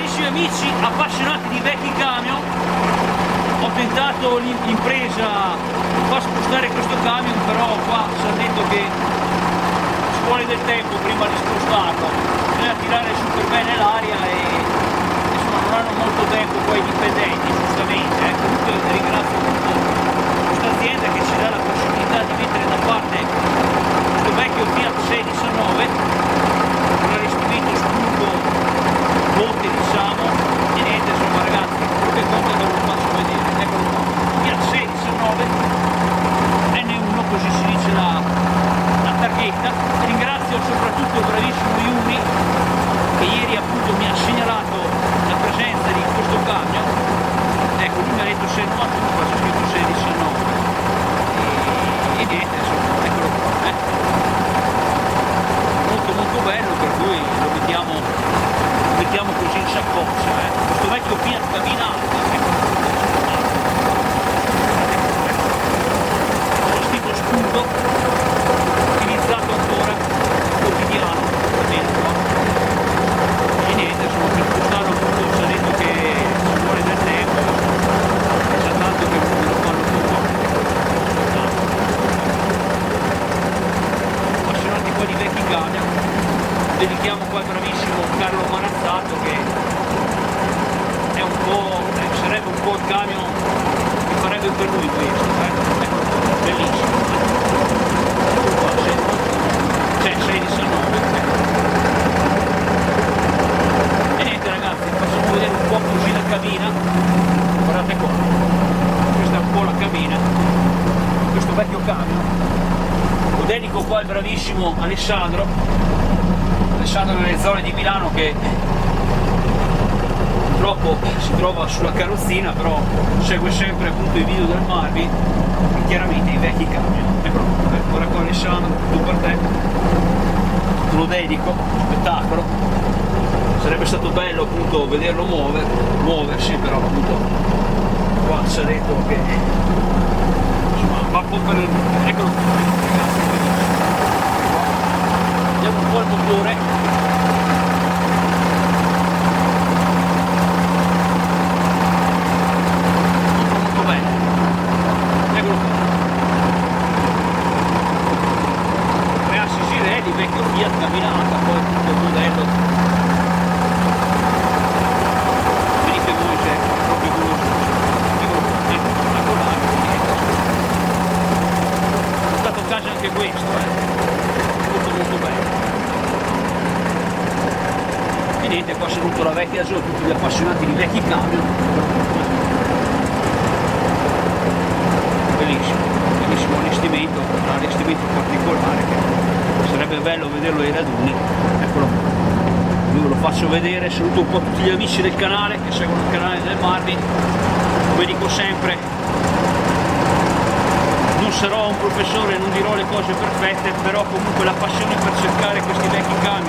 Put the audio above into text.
Carissimi amici appassionati di vecchi camion, ho tentato l'impresa di far spostare questo camion, però qua ci hanno detto che ci vuole del tempo prima di spostarlo, bisogna tirare su per bene l'aria e insomma non hanno molto tempo poi i dipendenti, giustamente. Comunque ringrazio molto questa azienda che ci dà la possibilità di mettere da parte questo vecchio Fiat 619, un restituito spunto botte, diciamo, e niente, insomma ragazzi, quello che conta ve lo faccio vedere, eccolo qua, Fiat 619 N1, così si dice la targhetta. Ringrazio soprattutto il bravissimo Yuri che ieri appunto mi ha segnalato la presenza di questo camion. Ecco, lui mi ha detto 619, qua c'è scritto 619 e niente, insomma, eccolo qua, molto bello, per cui lo mettiamo così in saccoccia, questo vecchio Fiat cabina alta, vestito spunto, utilizzato ancora, quotidiano, e niente, insomma, per spostarlo appunto ci ha detto che ci vuole del tempo, è già tanto che me lo fanno tutto. Appassionati poi di vecchi camion, dedichiamo qua il bravissimo Carlo Marazzato che è un po', sarebbe un po' il camion che farebbe per lui questo, bellissimo. Ecco qua, c'è 619. E niente ragazzi, facciamo vedere un po' così la cabina, guardate qua, questa è un po' la cabina, questo vecchio camion. Lo dedico qua al bravissimo Alessandro nelle zone di Milano, che purtroppo si trova sulla carrozzina, però segue sempre appunto i video del Marvi e chiaramente i vecchi camion. Eccolo, ora con Alessandro, tutto per te, te lo dedico, spettacolo. Sarebbe stato bello appunto vederlo muoversi, però appunto qua ci ha detto che insomma va un po' per il... eccolo qua. Vediamo un po' il motore. Molto bello, eccolo qua, 3 assi Girelli, vecchio Fiat cabinata, poi tutto il modello, vedete voi, c'è proprio goloso, ecco là, è stato a casa anche questo, molto bello. E niente, qua saluto la vecchia zona, tutti gli appassionati di vecchi camion. Bellissimo allestimento, un allestimento particolare che sarebbe bello vederlo ai raduni. Eccolo qua, io ve lo faccio vedere. Saluto un po' tutti gli amici del canale che seguono il canale del Marvi. Come dico sempre, non sarò un professore, non dirò le cose perfette, però comunque la passione per cercare questi vecchi camion